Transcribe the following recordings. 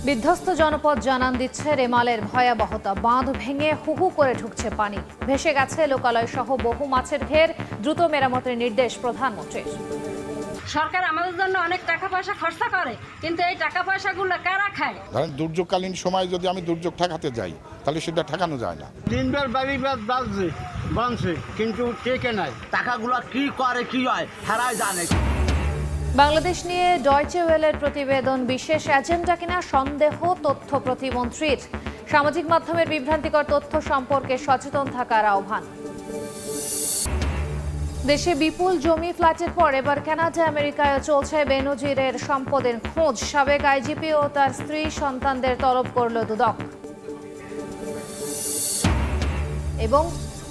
বিধ্বস্ত জনপদ জানান দিচ্ছে রেমালের ভয়াবহতা। বাঁধ ভেঙে হুহু করে ঢুকছে পানি, ভেসে গেছে লোকালয় সহ বহু মাছের ঘের। দ্রুত মেরামতের নির্দেশ প্রধানমন্ত্রীর। সরকার আমাদের জন্য অনেক টাকা পয়সা খরচ করে, কিন্তু এই টাকা পয়সাগুলো কারা খায়? ধরেন দুর্যোগকালীন সময় যদি আমি দুর্যোগ ঠেকাতে যাই, তাহলে সেটা ঠেকানো যায় না। তিনবার বাড়িবার বানছে কিন্তু টেকে নাই। টাকাগুলো কি করে কি হয় হারাই জানে। বাংলাদেশ নিয়ে ডয়চে ওয়েলের প্রতিবেদন বিশেষ এজেন্ডা কিনা সন্দেহ তথ্য প্রতিমন্ত্রীর। সামাজিক মাধ্যমের বিভ্রান্তিকর তথ্য সম্পর্কে সচেতন থাকার আহ্বান। দেশে বিপুল জমি ফ্ল্যাটের পর এবার কানাডা আমেরিকায় চলছে বেনজিরের সম্পদের খোঁজ। সাবেক আইজিপি ও তার স্ত্রী সন্তানদের তলব করল দুদক। এবং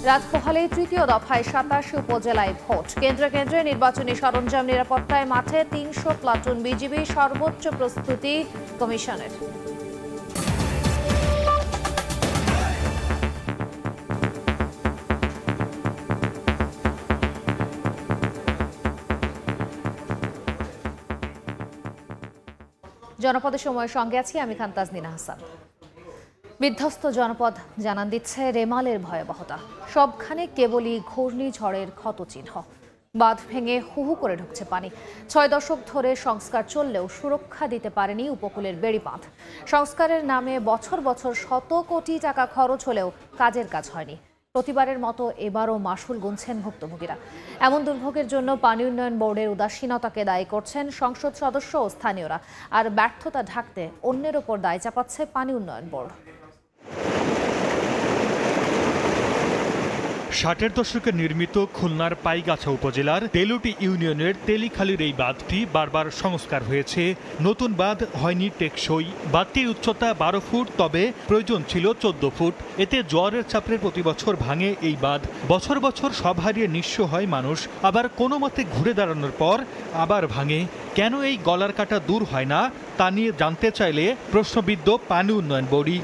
রাত পোহালেই তৃতীয় দফায় 27 উপজেলায় ভোট। কেন্দ্রে কেন্দ্রে নির্বাচনী সরঞ্জাম নিরাপত্তায় মাঠে 300 প্লাটুন বিজিবি, সর্বোচ্চ প্রস্তুতি কমিশনের। জনপদের সময়ের সঙ্গে আছি আমি খান তাজনিনা হাসান। বিধ্বস্ত জনপদ জানান দিচ্ছে রেমালের ভয়াবহতা। সবখানে কেবলই ঘূর্ণিঝড়ের ক্ষতচিহ্ন। বাঁধ ভেঙে হুহু করে ঢুকছে পানি। 6 দশক ধরে সংস্কার চললেও সুরক্ষা দিতে পারেনি উপকূলের বেড়িবাঁধ। সংস্কারের নামে বছর বছর শত কোটি টাকা খরচ হলেও কাজের কাজ হয়নি। প্রতিবারের মতো এবারও মাশুল গুনছেন ভুক্তভোগীরা। এমন দুর্ভোগের জন্য পানি উন্নয়ন বোর্ডের উদাসীনতাকে দায়ী করছেন সংসদ সদস্য ও স্থানীয়রা। আর ব্যর্থতা ঢাকতে অন্যের ওপর দায় চাপাচ্ছে পানি উন্নয়ন বোর্ড। 60-এর দশকে নির্মিত খুলনার পাইগাছা উপজেলার তেলুটি ইউনিয়নের তেলিখালীর এই বাঁধটি বারবার সংস্কার হয়েছে। নতুন বাঁধ হয়নি টেকসই। বাঁধটির উচ্চতা 12 ফুট, তবে প্রয়োজন ছিল 14 ফুট। এতে জোয়ারের চাপে প্রতি বছর ভাঙে এই বাঁধ। বছর বছর সব হারিয়ে নিঃস্ব হয় মানুষ। আবার কোনো মতে ঘুরে দাঁড়ানোর পর আবার ভাঙে। কেন এই গলার কাটা দূর হয় না তা নিয়ে জানতে চাইলে প্রশ্নবিদ্ধ পানি উন্নয়ন বোর্ডই।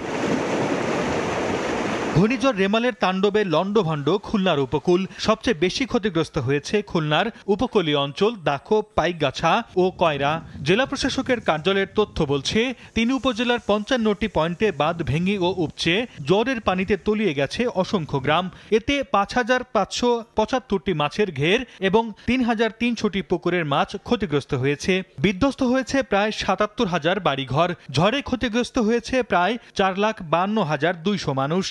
ঘূর্ণিঝড় রেমালের তাণ্ডবে লণ্ডভণ্ড খুলনার উপকূল। সবচেয়ে বেশি ক্ষতিগ্রস্ত হয়েছে খুলনার উপকূলীয় অঞ্চল দাখো, পাইকগাছা ও কয়রা। জেলা প্রশাসকের কার্যালয়ের তথ্য বলছে 3 উপজেলার 55টি পয়েন্টে বাঁধ ভেঙে ও উপচে জোয়ারের পানিতে তলিয়ে গেছে অসংখ্য গ্রাম। এতে 5575টি মাছের ঘের এবং 3300টি পুকুরের মাছ ক্ষতিগ্রস্ত হয়েছে। বিধ্বস্ত হয়েছে প্রায় 77,000 বাড়িঘর। ঝড়ে ক্ষতিগ্রস্ত হয়েছে প্রায় 4,52,200 মানুষ।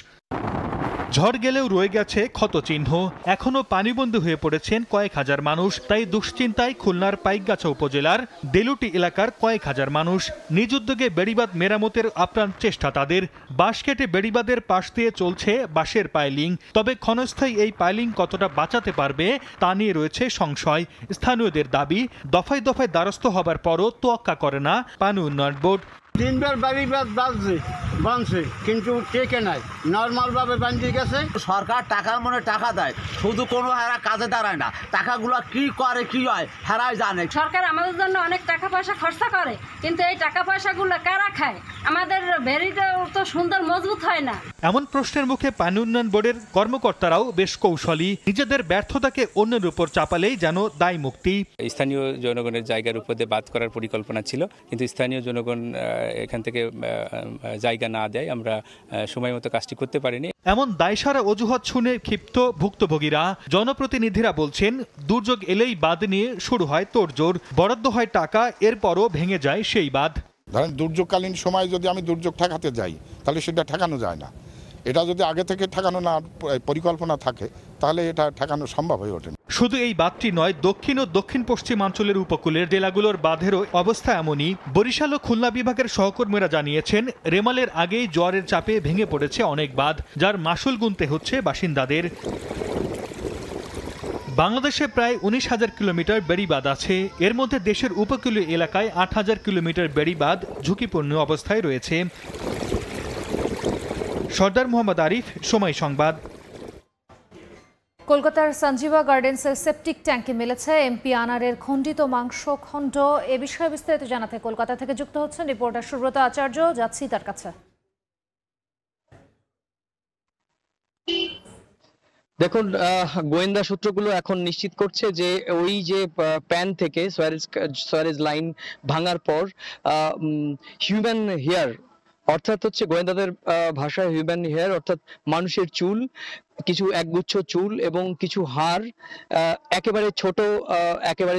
ঝড় গেলেও রয়ে গেছে ক্ষতচিহ্ন। এখনো পানিবন্দী হয়ে পড়েছেন কয়েক হাজার মানুষ। তাই দুশ্চিন্তায় খুলনার পাইকগাছা উপজেলার দেলুটি এলাকার কয়েক হাজার মানুষ। নিজ উদ্যোগে বেড়িবাঁধ মেরামতের আপ্রাণ চেষ্টা তাদের। বাঁশ কেটে বেড়িবাঁধের পাশ দিয়ে চলছে বাঁশের পাইলিং। তবে ক্ষণস্থায়ী এই পাইলিং কতটা বাঁচাতে পারবে তা নিয়ে রয়েছে সংশয়। স্থানীয়দের দাবি, দফায় দফায় দ্বারস্থ হবার পরও তোয়াক্কা করে না পানি উন্নয়ন বোর্ড। তিনবার বাড়িবার বানছে কিন্তু টেকে নাই। নর্মাল ভাবে বাঁধিয়ে গেছে। সরকার টাকার মনে টাকা দেয়, শুধু কোনো হারা কাজে দাঁড়ায় না। টাকাগুলো কি করে কি হয় হারাই জানে। সরকার আমাদের জন্য অনেক টাকা পয়সা খরচ করে, কিন্তু এই টাকা পয়সাগুলো কারা খায়? আমাদের ভেরিটাও তো সুন্দর মজবুত হয় না। এমন প্রশ্নের মুখে পানি উন্নয়ন বোর্ডের কর্মকর্তারাও বেশ কৌশলী। নিজেদের ব্যর্থতাকে অন্যের উপর চাপালেই যেন দায় মুক্তি। স্থানীয় জনগণের জায়গার উপর দিয়ে বাদ করার পরিকল্পনা ছিল, কিন্তু স্থানীয় জনগণ এখান থেকে জায়গা না দেয় আমরা সময় মতো কাজটি করতে পারিনি। এমন দায়সারা অজুহাত শুনে ক্ষিপ্ত ভুক্তভোগীরা। জনপ্রতিনিধিরা বলছেন দুর্যোগ এলেই বাঁধ নিয়ে শুরু হয় তোড়জোড়। বরাদ্দ হয় টাকা, এরপরও ভেঙে যায় সেই বাঁধ। ধরেন দুর্যোগকালীন সময় যদি আমি দুর্যোগ ঠেকাতে যাই, তাহলে সেটা ঠেকানো যায় না। এটা যদি আগে থেকে ঠেকানো না পরিকল্পনা থাকে, তাহলে এটা ঠেকানো সম্ভব হয়ে ওঠে না। শুধু এই বাঁধটি নয়, দক্ষিণ ও দক্ষিণ পশ্চিমাঞ্চলের উপকূলের জেলাগুলোর বাঁধেরও অবস্থা এমনই। বরিশাল ও খুলনা বিভাগের সহকর্মীরা জানিয়েছেন রেমালের আগেই জোয়ারের চাপে ভেঙে পড়েছে অনেক বাঁধ, যার মাশুল গুনতে হচ্ছে বাসিন্দাদের। বাংলাদেশে প্রায় 19,000 কিলোমিটার বেড়িবাঁধ আছে। এর মধ্যে দেশের উপকূলীয় এলাকায় 8,000 কিলোমিটার বেড়িবাঁধ ঝুঁকিপূর্ণ অবস্থায় রয়েছে। সর্দার মোহাম্মদ আরিফ, সময় সংবাদ। কলকাতার সঞ্জীবা গার্ডেন্সের সেপটিক ট্যাঙ্কে মিলেছে এমপি আনারের খণ্ডিত মাংস খণ্ড। এ বিষয়ে বিস্তারিত জানাতে কলকাতা থেকে যুক্ত হচ্ছেন রিপোর্টার সুব্রত আচার্য। যাচ্ছি তার কাছে। দেখুন, গোয়েন্দা সূত্রগুলো এখন নিশ্চিত করছে যে ওই যে প্যান থেকে সুয়ারেজ লাইন ভাঙার পর হিউম্যান হেয়ার, অর্থাৎ হচ্ছে গোয়েন্দাদের ভাষায় হিউম্যান হেয়ার অর্থাৎ মানুষের চুল, কিছু একগুচ্ছ চুল এবং কিছু হাড়, একেবারে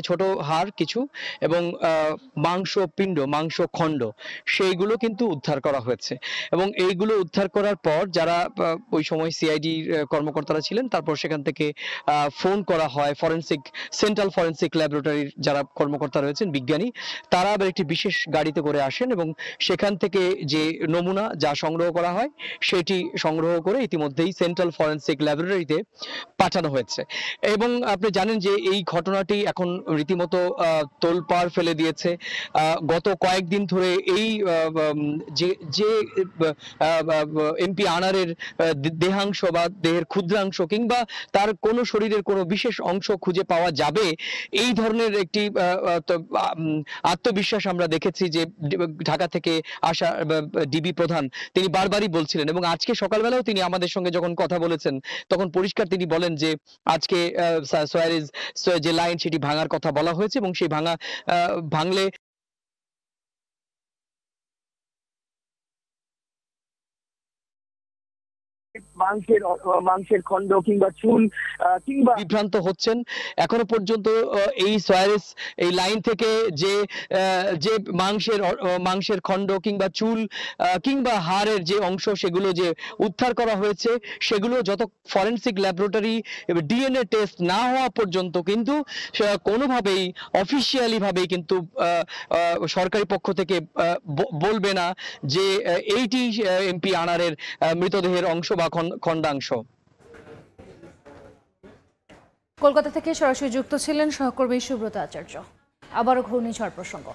ছোট হাড় কিছু, এবং মাংস খণ্ড, সেইগুলো কিন্তু উদ্ধার করা হয়েছে। এবং এইগুলো উদ্ধার করার পর যারা ওই সময় সিআইডি কর্মকর্তারা ছিলেন, তারপর সেখান থেকে ফোন করা হয় সেন্ট্রাল ফরেন্সিক ল্যাবরেটরির যারা কর্মকর্তা রয়েছেন, বিজ্ঞানী, তারা আবার একটি বিশেষ গাড়িতে করে আসেন এবং সেখান থেকে যে নমুনা যা সংগ্রহ করা হয় সেটি সংগ্রহ করে ইতিমধ্যেই সেন্ট্রাল ফরেন্সিক ল্যাবরেটরিতে পাঠানো হয়েছে। এবং আপনি জানেন যে এই ঘটনাটি এখন রীতিমতো তোলপাড় ফেলে দিয়েছে। গত কয়েকদিন ধরে এই যে এমপি আনারের দেহাংশ বা দেহের ক্ষুদ্রাংশ কিংবা তার কোনো শরীরের কোনো বিশেষ অংশ খুঁজে পাওয়া যাবে, এই ধরনের একটি আত্মবিশ্বাস আমরা দেখেছি যে ঢাকা থেকে আসা ডিবি প্রধান তিনি বারবারই বলছিলেন। এবং আজকে সকালবেলাও তিনি আমাদের সঙ্গে যখন কথা বলেছেন তখন পরিষ্কার তিনি বলেন যে আজকে সুয়ারেজ যে লাইন সেটি ভাঙার কথা বলা হয়েছে এবং সেই ভাঙলে মাংসের খণ্ড কিংবা চুল কিংবা বিভ্রান্ত হচ্ছেন। এখনো পর্যন্ত এই সুয়ারেজ এই লাইন থেকে যে মাংসের খণ্ড কিংবা চুল কিংবা হাড়ের যে অংশ সেগুলো যে উদ্ধার করা হয়েছে, সেগুলো যত ফরেনসিক ল্যাবরেটরি ডিএনএ টেস্ট না হওয়া পর্যন্ত কিন্তু কোনোভাবেই অফিসিয়ালি ভাবেই কিন্তু সরকারি পক্ষ থেকে বলবে না যে এইটি এমপি আনারের মৃতদেহের অংশ বা খণ্ডাংশ। কলকাতা থেকে সরাসরি যুক্ত ছিলেন সহকর্মী সুব্রত আচার্য। আবারও ঘূর্ণিঝড় প্রসঙ্গ।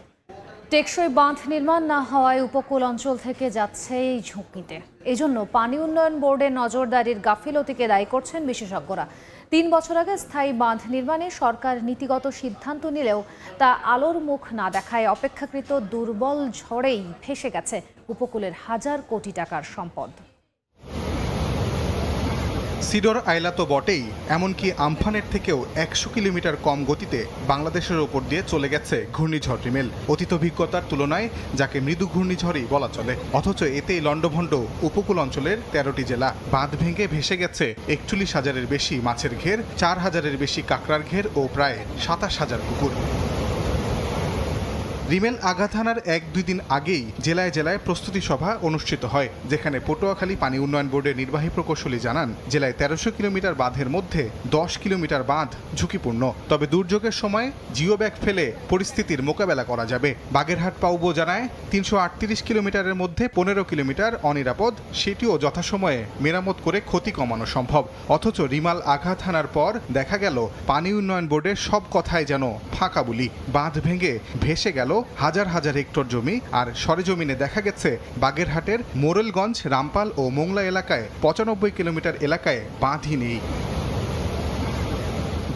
টেকসই বাঁধ নির্মাণ না হওয়ায় উপকূল অঞ্চল থেকে যাচ্ছে এই ঝুঁকিতে। এজন্য পানি উন্নয়ন বোর্ডের নজরদারির গাফিলতিকে দায়ী করছেন বিশেষজ্ঞরা। 3 বছর আগে স্থায়ী বাঁধ নির্মাণে সরকার নীতিগত সিদ্ধান্ত নিলেও তা আলোর মুখ না দেখায় অপেক্ষাকৃত দুর্বল ঝড়েই ভেসে গেছে উপকূলের হাজার কোটি টাকার সম্পদ। সিডর আইলা তো বটেই, এমনকি আমফানের থেকেও 100 কিলোমিটার কম গতিতে বাংলাদেশের ওপর দিয়ে চলে গেছে ঘূর্ণিঝড় রিমেল। অতীত অভিজ্ঞতার তুলনায় যাকে মৃদু ঘূর্ণিঝড়ই বলা চলে, অথচ এতেই লণ্ডভণ্ড উপকূল অঞ্চলের 13টি জেলা। বাঁধ ভেঙে ভেসে গেছে 41,000-এর বেশি মাছের ঘের, 4,000-এর বেশি কাঁকড়ার ঘের ও প্রায় 27,000 পুকুর। রিমেল আঘাত হানার 1-2 দিন আগেই জেলায় জেলায় প্রস্তুতি সভা অনুষ্ঠিত হয়, যেখানে পটুয়াখালী পানি উন্নয়ন বোর্ডের নির্বাহী প্রকৌশলী জানান জেলায় 1300 কিলোমিটার বাঁধের মধ্যে 10 কিলোমিটার বাঁধ ঝুঁকিপূর্ণ। তবে দুর্যোগের সময় জিও ব্যাগ ফেলে পরিস্থিতির মোকাবেলা করা যাবে। বাগেরহাট পাউবো জানায় 338 কিলোমিটারের মধ্যে 15 কিলোমিটার অনিরাপদ, সেটিও যথাসময়ে মেরামত করে ক্ষতি কমানো সম্ভব। অথচ রিমাল আঘাত হানার পর দেখা গেল পানি উন্নয়ন বোর্ডের সব কথাই যেন ফাঁকা বুলি। বাঁধ ভেঙে ভেসে গেল হাজার হাজার হেক্টর জমি। আর সরেজমিনে দেখা গেছে বাগেরহাটের মোরেলগঞ্জ, রামপাল ও মোংলা এলাকায় 95 কিলোমিটার এলাকায় বাঁধই নেই।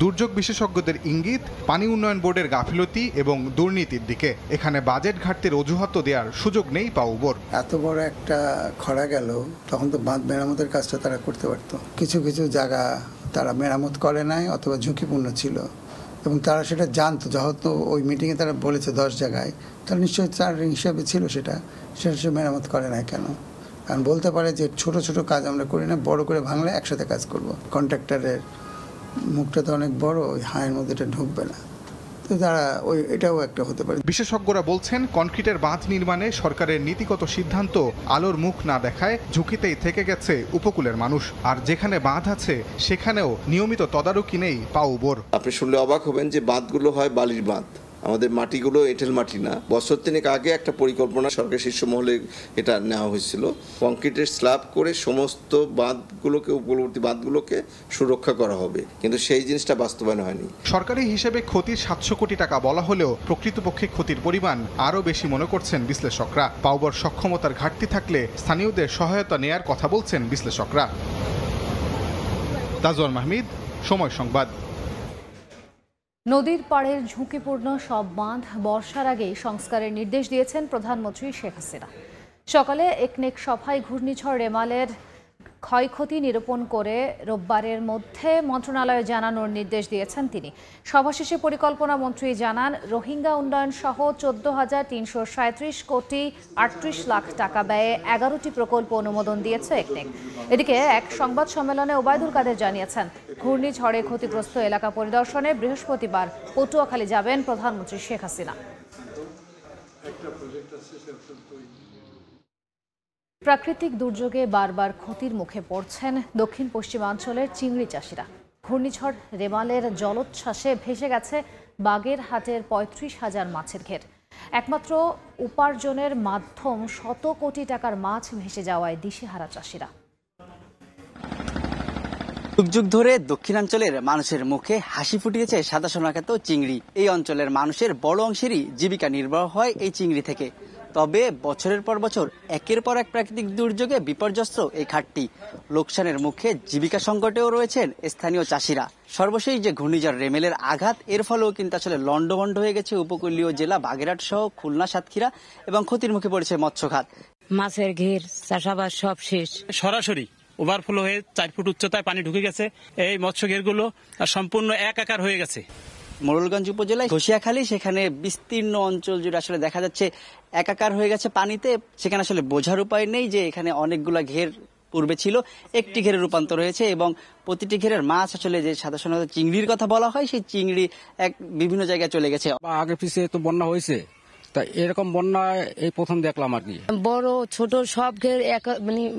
দুর্যোগ বিশেষজ্ঞদের ইঙ্গিত পানি উন্নয়ন বোর্ডের গাফিলতি এবং দুর্নীতির দিকে। এখানে বাজেট ঘাটতির অজুহাত দেওয়ার সুযোগ নেই পাউবোর। এত বড় একটা খরা গেল, তখন তো বাঁধ মেরামতের কাজটা তারা করতে পারতো। কিছু কিছু জায়গা তারা মেরামত করে নাই অথবা ঝুঁকিপূর্ণ ছিল এবং তারা সেটা জানতো। যেহেতু ওই মিটিংয়ে তারা বলেছে 10 জায়গায়, তারা নিশ্চয়ই তার হিসাবে ছিল সেটা সে মেরামত করে নাই কেন? কারণ বলতে পারে যে ছোট ছোট কাজ আমরা করি না, বড় করে ভাঙলে একসাথে কাজ করব। কন্ট্রাক্টরের মুখটা তো অনেক বড়, ওই হাঁয়ের মধ্যে এটা ঢুকবে না, তো তারা এটাও একটা হতে পারে। বিশেষজ্ঞরা বলছেন কনক্রিটের বাঁধ নির্মাণে সরকারের নীতিগত সিদ্ধান্ত আলোর মুখ না দেখায় ঝুঁকিতেই থেকে গেছে উপকূলের মানুষ। আর যেখানে বাঁধ আছে সেখানেও নিয়মিত তদারকি নেই পাউবোর। আপনি শুনলে অবাক হবেন যে বাঁধগুলো হয় বালির বাঁধ, আমাদের মাটিগুলো এঁটেল মাটি না। বছর 3 আগে একটা পরিকল্পনা সরকার শীর্ষ মহলে এটা নেওয়া হয়েছিল, কংক্রিটের স্ল্যাব করে সমস্ত বাঁধগুলোকে, উপকূলবর্তী বাঁধগুলোকে সুরক্ষা করা হবে, কিন্তু সেই জিনিসটা বাস্তবায়ন হয়নি। সরকারি হিসেবে ক্ষতির 700 কোটি টাকা বলা হলেও প্রকৃতপক্ষে ক্ষতির পরিমাণ আরও বেশি মনে করছেন বিশ্লেষকরা। পাউবোর সক্ষমতার ঘাটতি থাকলে স্থানীয়দের সহায়তা নেয়ার কথা বলছেন বিশ্লেষকরা। তাজওয়ার মাহমিদ, সময় সংবাদ। নদীর পাড়ের ঝুঁকিপূর্ণ সব বাঁধ বর্ষার আগেই সংস্কারের নির্দেশ দিয়েছেন প্রধানমন্ত্রী শেখ হাসিনা। সকালে একনেক সভায় ঘূর্ণিঝড় রেমালের ক্ষয়ক্ষতি নিরূপণ করে রোববারের মধ্যে মন্ত্রণালয়ে জানানোর নির্দেশ দিয়েছেন তিনি। সভা শেষে পরিকল্পনা মন্ত্রী জানান, রোহিঙ্গা উন্নয়ন সহ 14,337 কোটি 38 লাখ টাকা ব্যয়ে 11টি প্রকল্প অনুমোদন দিয়েছে একনেক। এদিকে এক সংবাদ সম্মেলনে ওবায়দুল কাদের জানিয়েছেন, ঘূর্ণিঝড়ে ক্ষতিগ্রস্ত এলাকা পরিদর্শনে বৃহস্পতিবার পটুয়াখালী যাবেন প্রধানমন্ত্রী শেখ হাসিনা। প্রাকৃতিক দুর্যোগে বারবার ক্ষতির মুখে পড়ছেন দক্ষিণ পশ্চিমাঞ্চলের চিংড়ি চাষিরা। ঘূর্ণিঝড় রেমালের জলোচ্ছ্বাসে ভেসে গেছে বাগেরহাটের 35,000 মাছের ঘের। একমাত্র উপার্জনের মাধ্যম শত কোটি টাকার মাছ ভেসে যাওয়ায় দিশেহারা চাষিরা। যুগ যুগ ধরে দক্ষিণাঞ্চলের মানুষের মুখে হাসি ফুটিয়েছে সাদা সোনাখ্যাত চিংড়ি। এই অঞ্চলের মানুষের বড় অংশেরই জীবিকা নির্বাহ হয় এই চিংড়ি থেকে। তবে বছরের পর বছর একের পর এক প্রাকৃতিক দুর্যোগে বিপর্যস্ত এই খাতটি। লোকসানের মুখে জীবিকা সংকটেও রয়েছেন স্থানীয় চাষিরা। সর্বশেষ যে ঘূর্ণিঝড় রেমেলের আঘাত, এর ফলেও কিন্তু আসলে লন্ডভন্ড হয়ে গেছে উপকূলীয় জেলা বাগেরহাট সহ খুলনা, সাতক্ষীরা এবং ক্ষতির মুখে পড়েছে মৎস্য খাত। মাছের ঘের, চাষাবাদ সব শেষ। সরাসরি ওভারফ্লো হয়ে 4 ফুট উচ্চতায় পানি ঢুকে গেছে। এই মৎস্য ঘেরগুলো সম্পূর্ণ একাকার হয়ে গেছে। মোড়লগঞ্জ উপজেলায় ঘষিয়াখালী, সেখানে বিস্তীর্ণ অঞ্চল জুড়ে আসলে দেখা যাচ্ছে একাকার হয়ে গেছে পানিতে। সেখানে আসলে বোঝার উপায় নেই যে এখানে অনেকগুলা ঘের পূর্বে ছিল, একটি ঘেরে রূপান্তর হয়েছে এবং প্রতিটি ঘেরের মাছ আসলে যে সাধারণত চিংড়ির কথা বলা হয়, সেই চিংড়ি বিভিন্ন জায়গায় চলে গেছে। আগে পিছিয়ে তো বন্যা হয়েছে, তা এরকম বন্যা এই প্রথম দেখলাম আর কি। বড় ছোট সব ঘের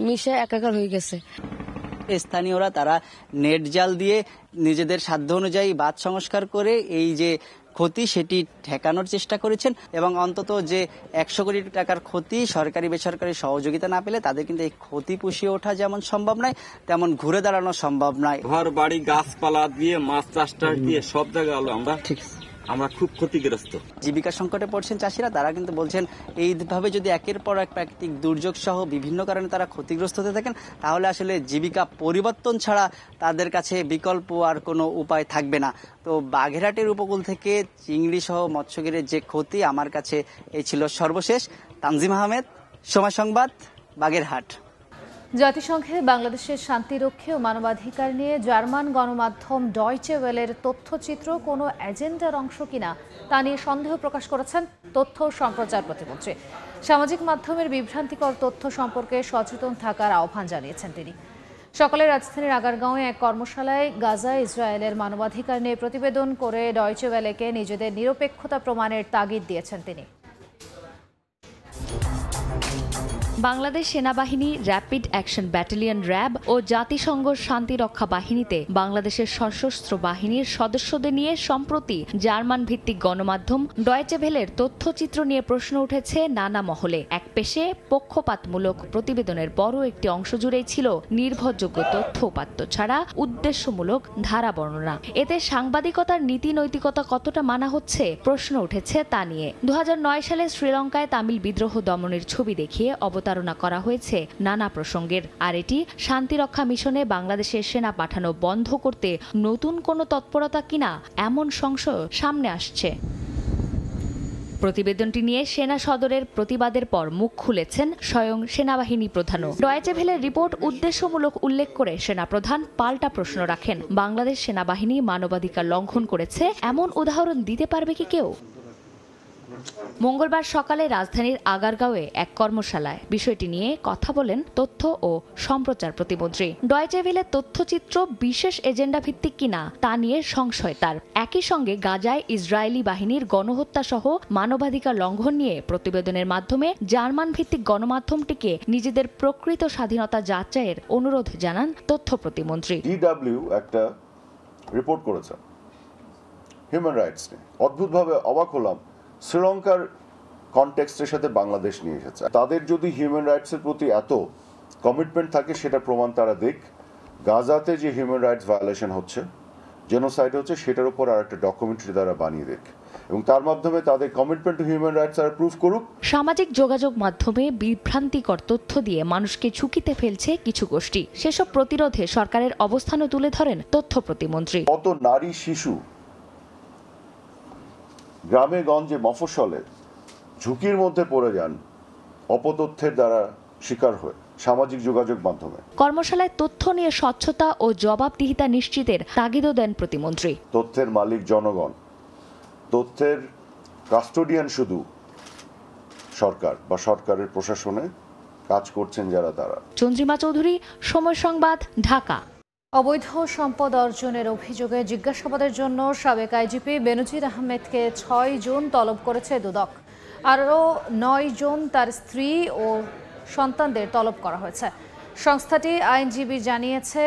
মিশে একাকার হয়ে গেছে। স্থানীয়রা তারা নেট জাল দিয়ে নিজেদের সাধ্য অনুযায়ী বাঁধ সংস্কার করে এই যে ক্ষতি সেটি ঠেকানোর চেষ্টা করেছেন এবং অন্তত যে 100 কোটি টাকার ক্ষতি সরকারি বেসরকারি সহযোগিতা না পেলে তাদের কিন্তু এই ক্ষতি পুষিয়ে ওঠা যেমন সম্ভব নয়, তেমন ঘুরে দাঁড়ানো সম্ভব নয়। ঘর বাড়ি গাছপালা দিয়ে মাছ চাষ দিয়ে সব জায়গায় আমরা খুব ক্ষতিগ্রস্ত। জীবিকা সংকটে পড়ছেন চাষিরা। তারা কিন্তু বলছেন এইভাবে যদি একের পর এক প্রাকৃতিক দুর্যোগ সহ বিভিন্ন কারণে তারা ক্ষতিগ্রস্ত হতে থাকেন, তাহলে আসলে জীবিকা পরিবর্তন ছাড়া তাদের কাছে বিকল্প আর কোনো উপায় থাকবে না। তো বাগেরহাটের উপকূল থেকে চিংড়ি সহ মৎস্যঘেরের যে ক্ষতি, আমার কাছে এই ছিল সর্বশেষ। তানজিম আহমেদ, সময় সংবাদ, বাগেরহাট। জাতিসংঘে বাংলাদেশের শান্তিরক্ষী ও মানবাধিকার নিয়ে জার্মান গণমাধ্যম ডয়চে ওয়েলের তথ্যচিত্র কোনো এজেন্ডার অংশ কিনা তা নিয়ে সন্দেহ প্রকাশ করেছেন তথ্য ও সম্প্রচার প্রতিমন্ত্রী। সামাজিক মাধ্যমের বিভ্রান্তিকর তথ্য সম্পর্কে সচেতন থাকার আহ্বান জানিয়েছেন তিনি। সকালে রাজধানীর আগারগাঁওয়ে এক কর্মশালায় গাজায় ইসরায়েলের মানবাধিকার নিয়ে প্রতিবেদন করে ডয়চে ওয়েলেকে নিজেদের নিরপেক্ষতা প্রমাণের তাগিদ দিয়েছেন তিনি। বাংলাদেশ সেনাবাহিনী, র্যাপিড অ্যাকশন ব্যাটালিয়ন র্যাব ও জাতিসংঘ শান্তিরক্ষা বাহিনীতে বাংলাদেশের সশস্ত্র বাহিনীর সদস্যদের নিয়ে সম্প্রতি জার্মান ভিত্তিক গণমাধ্যম ডয়েচে ভেলের তথ্যচিত্র নিয়ে প্রশ্ন উঠেছে নানা মহলে। একপেশে পক্ষপাতমূলক প্রতিবেদনের বড় একটি অংশ জুড়েই ছিল নির্ভরযোগ্য তথ্য উপাত্ত ছাড়া উদ্দেশ্যমূলক ধারা বর্ণনা। এতে সাংবাদিকতার নীতি নৈতিকতা কতটা মানা হচ্ছে প্রশ্ন উঠেছে তা নিয়ে। 2009 সালে শ্রীলঙ্কায় তামিল বিদ্রোহ দমনের ছবি দেখিয়ে অবতারণা করা হয়েছে নানা প্রসঙ্গের। আর এটি শান্তিরক্ষা মিশনে বাংলাদেশের সেনা পাঠানো বন্ধ করতে নতুন কোনো তৎপরতা কিনা এমন সংশয় সামনে আসছে। প্রতিবেদনটি নিয়ে সেনা সদরের প্রতিবাদের পর মুখ খুলেছেন স্বয়ং সেনাবাহিনী প্রধানও। ডয়েচে ভেলের রিপোর্ট উদ্দেশ্যমূলক উল্লেখ করে সেনাপ্রধান পাল্টা প্রশ্ন রাখেন, বাংলাদেশ সেনাবাহিনী মানবাধিকার লঙ্ঘন করেছে এমন উদাহরণ দিতে পারবে কি কেউ? মঙ্গলবার সকালে রাজধানীর আগারগাঁওয়ে এক কর্মশালায় বিষয়টি নিয়ে কথা বলেন তথ্য ও সম্প্রচার প্রতিমন্ত্রী। ডয়েচে ভেলের তথ্যচিত্র বিশেষ এজেন্ডা ভিত্তিক কিনা তা নিয়ে সংশয় তার। একই সঙ্গে গাজায় ইসরায়েলি বাহিনীর গণহত্যা সহ মানবাধিকার লঙ্ঘন নিয়ে প্রতিবেদনের মাধ্যমে জার্মান ভিত্তিক গণমাধ্যমটিকে নিজেদের প্রকৃত স্বাধীনতা যাচাইয়ের অনুরোধ জানান তথ্য প্রতিমন্ত্রী। ডিডব্লিউ একটা রিপোর্ট করেছে হিউম্যান রাইটস নিয়ে। অদ্ভুতভাবে অবাক হলাম, শ্রীলঙ্কার কনটেক্সটের সাথে বাংলাদেশ নিয়ে এসেছে। তাদের যদি হিউম্যান রাইটসের প্রতি এত কমিটমেন্ট থাকে, সেটা প্রমাণ তারা দেখ। গাজাতে যে হিউম্যান রাইটস ভায়োলেশন হচ্ছে, জেনোসাইড হচ্ছে, সেটার উপর আর একটা ডকুমেন্টারি তারা বানিয়ে দেখ এবং তার মাধ্যমে তাদের কমিটমেন্ট টু হিউম্যান রাইটস তারা প্রুফ করুক। সামাজিক যোগাযোগ মাধ্যমে বিভ্রান্তিকর তথ্য দিয়ে মানুষকে ঝুঁকিতে ফেলছে কিছু গোষ্ঠী। সেসব প্রতিরোধে সরকারের অবস্থানও তুলে ধরেন তথ্য প্রতিমন্ত্রী। কত নারী শিশু গ্রামে গঞ্জে মফস্বলে ঝুঁকির মধ্যে পড়ে যান অপতথ্যের দ্বারা শিকার হয়ে। সামাজিক যোগাযোগ মাধ্যমে। কর্মশালায় তথ্য নিয়ে স্বচ্ছতা ও জবাবদিহিতা নিশ্চিতের তাগিদও দেন প্রতিমন্ত্রী। তথ্যের মালিক জনগণ, তথ্যের কাস্টোডিয়ান শুধু সরকার বা সরকারের প্রশাসনে কাজ করছেন যারা, তারা। চন্দ্রিমা চৌধুরী, সময় সংবাদ, ঢাকা। অবৈধ সম্পদ অর্জনের অভিযোগে জিজ্ঞাসাবাদের জন্য সাবেক আইজিপি বেনজির আহমেদকে 6 জুন তলব করেছে দুদক। আরও 9 জন তার স্ত্রী ও সন্তানদের তলব করা হয়েছে। সংস্থাটি আইনজীবী জানিয়েছে,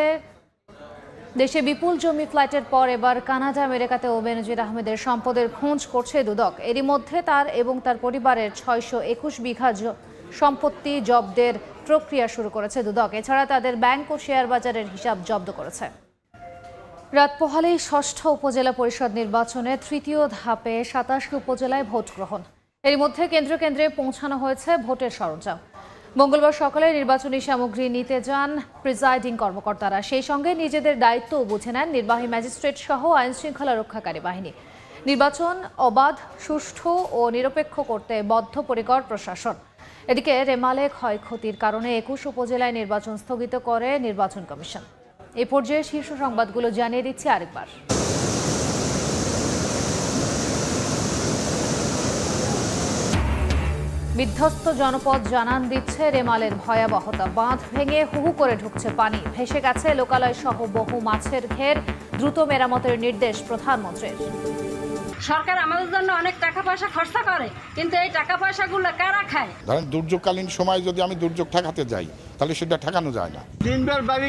দেশে বিপুল জমি ফ্লাইটের পর এবার কানাডা, আমেরিকাতেও বেনজির আহমেদের সম্পদের খোঁজ করছে দুদক। এরই মধ্যে তার এবং তার পরিবারের 621 বিঘা সম্পত্তি জব্দের প্রক্রিয়া শুরু করেছে দুদক। এছাড়া তাদের ব্যাংক ও শেয়ার বাজারের হিসাব জব্দ করেছে। রাত পোহালেই ষষ্ঠ উপজেলা পরিষদ নির্বাচনে তৃতীয় ধাপে 27টি উপজেলায় ভোট গ্রহণ। এর মধ্যে কেন্দ্রে কেন্দ্রে পৌঁছানো হয়েছে ভোটের সরঞ্জাম। মঙ্গলবার সকালে নির্বাচনী সামগ্রী নিতে যান প্রিজাইডিং কর্মকর্তারা। সেই সঙ্গে নিজেদের দায়িত্বও বুঝে নেন নির্বাহী ম্যাজিস্ট্রেট সহ আইন শৃঙ্খলা রক্ষাকারী বাহিনী। নির্বাচন অবাধ, সুষ্ঠু ও নিরপেক্ষ করতে বদ্ধপরিকর প্রশাসন। এদিকে রেমালে ক্ষয়ক্ষতির কারণে 21 উপজেলায় নির্বাচন স্থগিত করে নির্বাচন কমিশন। এই পর্যায়ে শীর্ষ সংবাদগুলো জানিয়ে দিচ্ছি আরেকবার। বিধ্বস্ত জনপদ জানান দিচ্ছে রেমালের ভয়াবহতা। বাঁধ ভেঙে হুহু করে ঢুকছে পানি, ভেসে গেছে লোকালয় সহ বহু মাছের ঘের। দ্রুত মেরামতের নির্দেশ প্রধানমন্ত্রীর। সরকার আমাদের জন্য অনেক টাকা পয়সা খরচা করে, কিন্তু এই টাকা পয়সাগুলো কারা খায়? ধরেন দুর্যোগকালীন সময় যদি আমি দুর্যোগ ঠেকাতে যাই, তাহলে সেটা ঠেকানো যায় না। দিনবার বাড়ি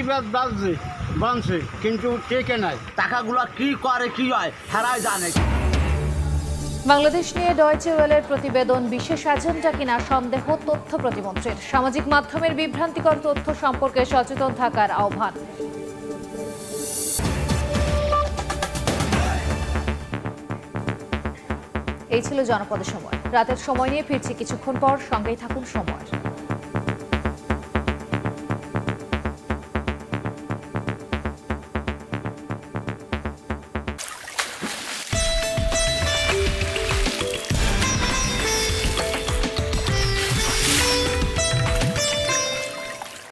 বাঁধছে কিন্তু টেকে নাই। টাকাগুলো কি করে কি হয় হেরাই জানে। বাংলাদেশ নিয়ে ডয়েচে ওয়েলের প্রতিবেদন বিশেষ এজেন্ডা কিনা সন্দেহ তথ্য প্রতিমন্ত্রীর। সামাজিক মাধ্যমের বিভ্রান্তিকর তথ্য সম্পর্কে সচেতন থাকার আহ্বান। এই ছিল জনপদের সময়। রাতের সময় নিয়ে ফিরছি কিছুক্ষণ পর, সঙ্গেই থাকুন সময়।